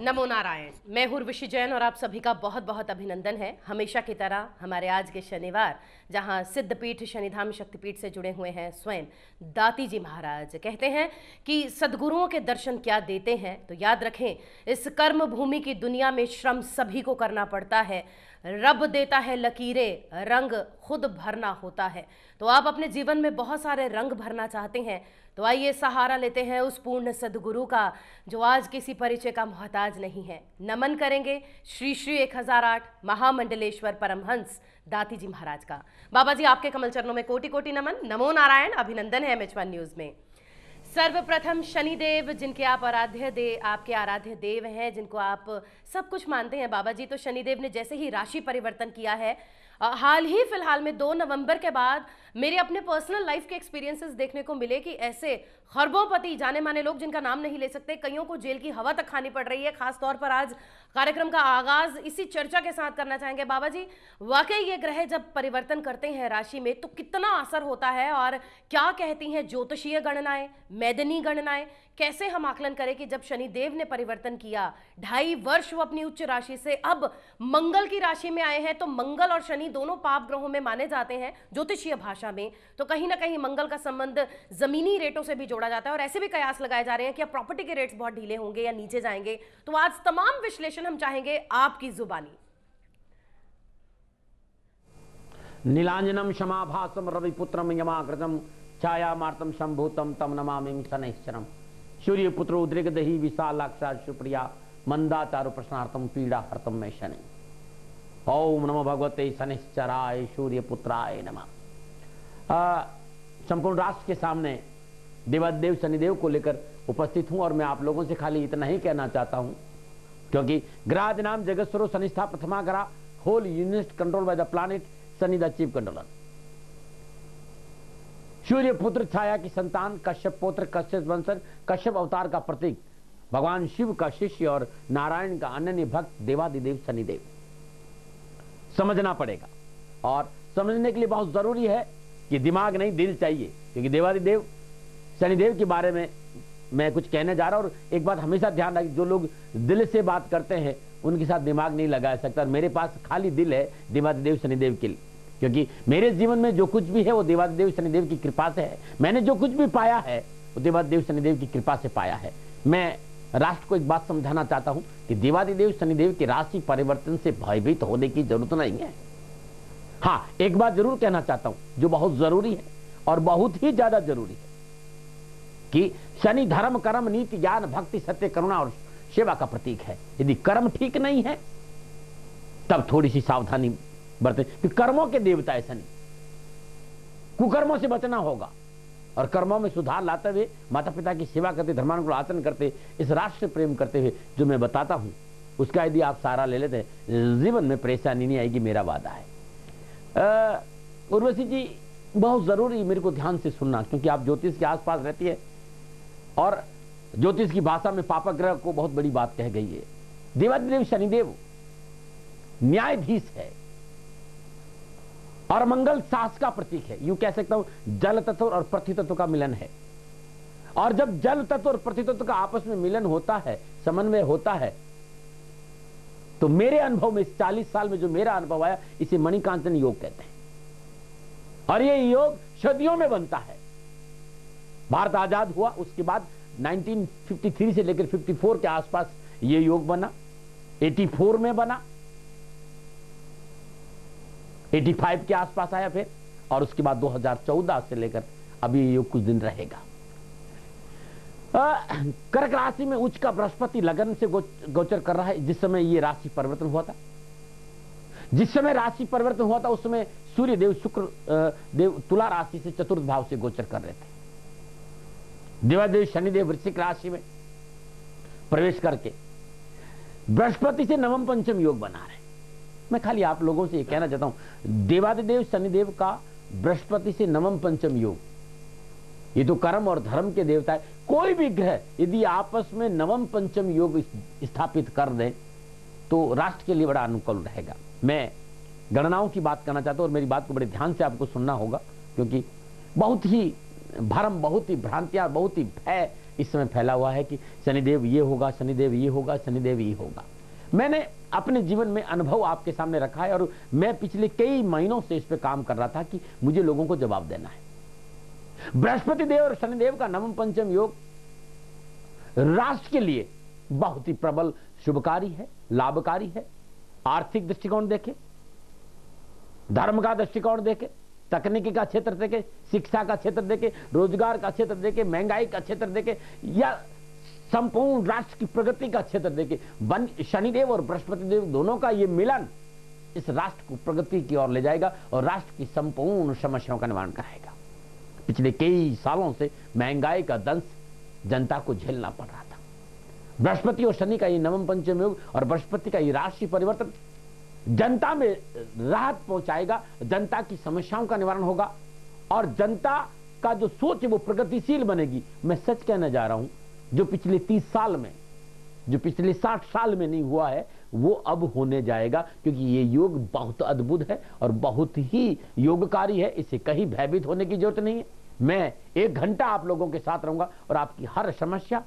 नमो नारायण। मैं हूँ उर्वशी जैन और आप सभी का बहुत बहुत अभिनंदन है। हमेशा की तरह हमारे आज के शनिवार, जहाँ सिद्धपीठ शनिधाम शक्तिपीठ से जुड़े हुए हैं स्वयं दाती जी महाराज, कहते हैं कि सद्गुरुओं के दर्शन क्या देते हैं। तो याद रखें, इस कर्म भूमि की दुनिया में श्रम सभी को करना पड़ता है। रब देता है लकीरें, रंग खुद भरना होता है। तो आप अपने जीवन में बहुत सारे रंग भरना चाहते हैं, तो आइए सहारा लेते हैं उस पूर्ण सद्गुरु का जो आज किसी परिचय का मोहताज नहीं है। नमन करेंगे श्री श्री 1008 महामंडलेश्वर परमहंस दाती जी महाराज का। बाबा जी, आपके कमल चरणों में कोटि कोटि नमन। नमो नारायण, अभिनंदन है MH1 न्यूज में। सर्वप्रथम शनिदेव, जिनके आप आपके आराध्य देव हैं, जिनको आप सब कुछ मानते हैं बाबा जी, तो शनिदेव ने जैसे ही राशि परिवर्तन किया है, हाल ही फिलहाल में 2 नवंबर के बाद मेरे अपने पर्सनल लाइफ के एक्सपीरियंसेस देखने को मिले कि ऐसे खरबोपति जाने माने लोग जिनका नाम नहीं ले सकते, कईयों को जेल की हवा तक खानी पड़ रही है। खास तौर पर आज कार्यक्रम का आगाज इसी चर्चा के साथ करना चाहेंगे। बाबा जी, वाकई ये ग्रह जब परिवर्तन करते हैं राशि में तो कितना असर होता है, और क्या कहती हैं ज्योतिषीय गणनाएं, मैदनी गणनाएं, कैसे हम आकलन करें कि जब शनिदेव ने परिवर्तन किया, 2.5 वर्ष वो अपनी उच्च राशि से अब मंगल की राशि में आए हैं, तो मंगल और शनि दोनों पाप ग्रहों में माने जाते हैं ज्योतिषीय भाषा में। तो कहीं ना कहीं मंगल का संबंध जमीनी रेटों से भी जोड़ा जाता है, और ऐसे भी कयास लगाए जा रहे हैं कि अब प्रॉपर्टी के रेट्स बहुत ढीले होंगे या नीचे जाएंगे। तो आज तमाम विश्लेषण हम चाहेंगे आपकी जुबानी। नीलांजनम क्षमाभासम रविपुत्रम यमाग्रजम छायामार्तम संभूतम तम नमामि शनैश्चरम सूर्य पुत्र उद्रेक दही विशालाक्षा सुप्रिया मंदाचारु प्रश्नार्थम पीड़ा हर्तम में शनि। ओम नमो भगवते शनिश्चराय सूर्य पुत्राय नमः। संपूर्ण राष्ट्र के सामने देवादेव शनिदेव को लेकर उपस्थित हूं, और मैं आप लोगों से खाली इतना ही कहना चाहता हूं, क्योंकि ग्रहाज नाम जगतस्वरो शनिष्ठा प्रथमा ग्रह, whole unit control by the planet, Shani the chief controller. Surya पुत्र छाया की संतान, कश्यप पुत्र, कश्यप वंशज, कश्यप अवतार का प्रतीक, भगवान शिव का शिष्य और नारायण का अनन्य भक्त देवादिदेव शनिदेव। समझना पड़ेगा, और समझने के लिए बहुत जरूरी है कि दिमाग नहीं दिल चाहिए, क्योंकि देवादिदेव शनिदेव के बारे में मैं कुछ कहने जा रहा हूं। और एक बात हमेशा ध्यान रखिए, जो लोग दिल से बात करते हैं उनके साथ दिमाग नहीं लगा सकता। मेरे पास खाली दिल है देवादिदेव शनिदेव के लिए, क्योंकि मेरे जीवन में जो कुछ भी है वो देवादिदेव शनिदेव की कृपा से है। मैंने जो कुछ भी पाया है वो देवादिदेव शनिदेव की कृपा से पाया है। मैं राष्ट्र को एक बात समझाना चाहता हूं कि देवादिदेव शनिदेव की राशि परिवर्तन से भयभीत होने की जरूरत नहीं है। हाँ, एक बात जरूर कहना चाहता हूं जो बहुत जरूरी है और बहुत ही ज्यादा जरूरी है, कि शनि धर्म कर्म नीति ज्ञान भक्ति सत्य करुणा और सेवा का प्रतीक है। यदि कर्म ठीक नहीं है तब थोड़ी सी सावधानी बरते, कि कर्मों के देवता है शनि। कुकर्मों से बचना होगा और कर्मों में सुधार लाते हुए माता पिता की सेवा करते, धर्मानुकूल आचरण करते, इस राष्ट्र प्रेम करते हुए जो मैं बताता हूं उसका यदि आप सहारा ले लेते हैं, जीवन में परेशानी नहीं आएगी, मेरा वादा है। उर्वशी जी, बहुत जरूरी मेरे को ध्यान से सुनना, क्योंकि आप ज्योतिष के आसपास रहती है और ज्योतिष की भाषा में पापग्रह को बहुत बड़ी बात कह गई है। देवादिदेव शनिदेव न्यायाधीश है और मंगल साहस का प्रतीक है। यूं कह सकता हूं जल तत्व और पृथ्वी तत्व का मिलन है, और जब जल तत्व और पृथ्वी तत्व का आपस में मिलन होता है, समन्वय होता है, तो मेरे अनुभव में इस 40 साल में जो मेरा अनुभव आया, इसे मणिकांचन योग कहते हैं। और ये योग सदियों में बनता है। भारत आजाद हुआ उसके बाद 1953 से लेकर 54 के आसपास ये योग बना, 84 में बना, 85 के आसपास आया फिर, और उसके बाद 2014 से लेकर अभी ये योग कुछ दिन रहेगा। कर्क राशि में उच्च का बृहस्पति लगन से गोचर कर रहा है। जिस समय ये राशि परिवर्तन हुआ था, जिस समय राशि परिवर्तन हुआ था, उस समय सूर्य देव शुक्र देव तुला राशि से चतुर्थ भाव से गोचर कर रहे थे। देवादेव शनिदेव वृश्चिक राशि में प्रवेश करके बृहस्पति से नवम पंचम योग बना रहे। मैं खाली आप लोगों से ये कहना चाहता हूं, देवादिदेव शनिदेव का बृहस्पति से नवम पंचम योग, ये तो कर्म और धर्म के देवता है। कोई भी ग्रह यदि आपस में नवम पंचम योग स्थापित कर दे तो राष्ट्र के लिए बड़ा अनुकूल रहेगा। मैं गणनाओं की बात करना चाहता हूं, और मेरी बात को बड़े ध्यान से आपको सुनना होगा, क्योंकि बहुत ही भ्रम, बहुत ही भ्रांतियां, बहुत ही भय इस समय फैला हुआ है कि शनिदेव ये होगा, शनिदेव ये होगा, शनिदेव ये होगा। मैंने अपने जीवन में अनुभव आपके सामने रखा है और मैं पिछले कई महीनों से इस पे काम कर रहा था कि मुझे लोगों को जवाब देना है। बृहस्पति देव और शनिदेव का नवम पंचम योग राष्ट्र के लिए बहुत ही प्रबल शुभकारी है, लाभकारी है। आर्थिक दृष्टिकोण देखे, धर्म का दृष्टिकोण देखे, तकनीकी का क्षेत्र देखे, शिक्षा का क्षेत्र देखे, रोजगार का क्षेत्र देखे, महंगाई का क्षेत्र देखे या संपूर्ण राष्ट्र की प्रगति का क्षेत्र देखे, शनिदेव और बृहस्पति देव दोनों का ये मिलन इस राष्ट्र को प्रगति की ओर ले जाएगा और राष्ट्र की संपूर्ण समस्याओं का निवारण कराएगा। पिछले कई सालों से महंगाई का दंश जनता को झेलना पड़ रहा था। बृहस्पति और शनि का ये नवम पंचम योग और बृहस्पति का ये राशि परिवर्तन जनता में राहत पहुंचाएगा, जनता की समस्याओं का निवारण होगा और जनता का जो सोच है वो प्रगतिशील बनेगी। मैं सच कहने जा रहा हूं, जो पिछले 30 साल में, जो पिछले 60 साल में नहीं हुआ है वो अब होने जाएगा, क्योंकि ये योग बहुत अद्भुत है और बहुत ही योगकारी है। इसे कहीं भयभीत होने की जरूरत नहीं है। मैं 1 घंटा आप लोगों के साथ रहूंगा और आपकी हर समस्या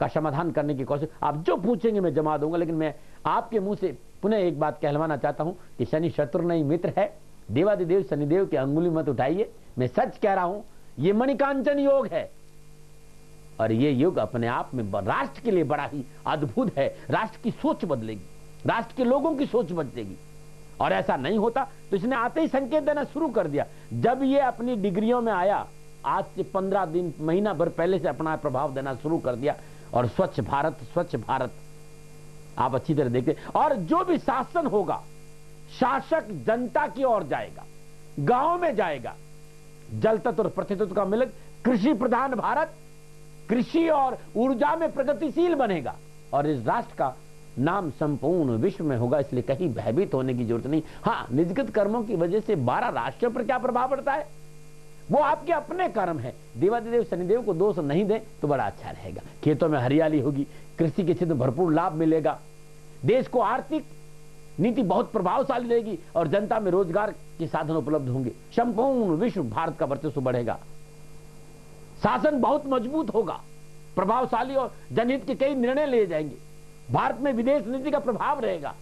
का समाधान करने की कोशिश, आप जो पूछेंगे मैं जमा दूंगा। लेकिन मैं आपके मुंह से पुनः एक बात कहलवाना चाहता हूं कि शनि शत्रु नहीं मित्र है। देवादिदेव शनिदेव की अंगुली मत उठाइए। मैं सच कह रहा हूं, ये मणिकांचन योग है और ये योग अपने आप में राष्ट्र के लिए बड़ा ही अद्भुत है। राष्ट्र की सोच बदलेगी, राष्ट्र के लोगों की सोच बदलेगी। और ऐसा नहीं होता तो इसने आते ही संकेत देना शुरू कर दिया। जब ये अपनी डिग्रियों में आया, आज से 15 दिन, महीना भर पहले से अपना प्रभाव देना शुरू कर दिया। और स्वच्छ भारत, स्वच्छ भारत आप अच्छी तरह देखते। और जो भी शासन होगा, शासक जनता की ओर जाएगा, गांव में जाएगा, जल तत्व और पृथ्वी तत्व का मिलक, कृषि प्रधान भारत कृषि और ऊर्जा में प्रगतिशील बनेगा और इस राष्ट्र का नाम संपूर्ण विश्व में होगा। इसलिए कहीं भयभीत होने की जरूरत नहीं। हाँ, निजगत कर्मों की वजह से 12 राष्ट्रों पर क्या प्रभाव पड़ता है वो आपके अपने कर्म है। देवादिदेव शनिदेव को दोष नहीं दे तो बड़ा अच्छा रहेगा। खेतों में हरियाली होगी, कृषि के क्षेत्र में भरपूर लाभ मिलेगा, देश को आर्थिक नीति बहुत प्रभावशाली रहेगी और जनता में रोजगार के साधन उपलब्ध होंगे। संपूर्ण विश्व भारत का वर्चस्व बढ़ेगा, शासन बहुत मजबूत होगा, प्रभावशाली और जनहित के कई निर्णय लिए जाएंगे। भारत में विदेश नीति का प्रभाव रहेगा।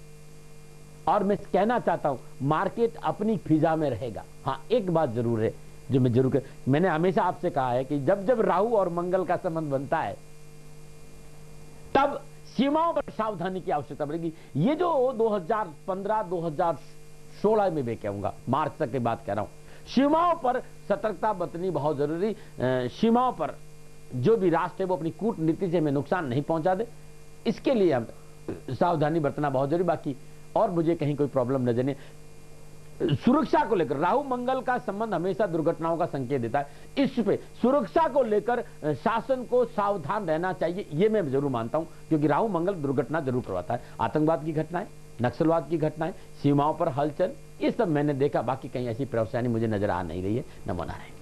और मैं कहना चाहता हूं, मार्केट अपनी फिजा में रहेगा। हाँ, एक बात जरूर है जो मैं जरूर मैंने हमेशा आपसे कहा है कि जब जब राहु और मंगल का संबंध बनता है तब सीमाओं पर सावधानी की आवश्यकता पड़ेगी। ये जो 2015-2016 में मैं कहूंगा, मार्च तक की बात कह रहा हूं, सीमाओं पर सतर्कता बरतनी बहुत जरूरी। सीमाओं पर जो भी राष्ट्र है वो अपनी कूटनीति से हमें नुकसान नहीं पहुंचा दे, इसके लिए हम सावधानी बरतना बहुत जरूरी। बाकी और मुझे कहीं कोई प्रॉब्लम नजर नहीं। सुरक्षा को लेकर राहु मंगल का संबंध हमेशा दुर्घटनाओं का संकेत देता है। इस पे सुरक्षा को लेकर शासन को सावधान रहना चाहिए, ये मैं जरूर मानता हूं, क्योंकि राहु मंगल दुर्घटना जरूर करवाता है। आतंकवाद की घटनाएं, नक्सलवाद की घटनाएं, सीमाओं पर हलचल, ये सब मैंने देखा। बाकी कहीं ऐसी परेशानी मुझे नजर आ नहीं रही है। नमो नारायण।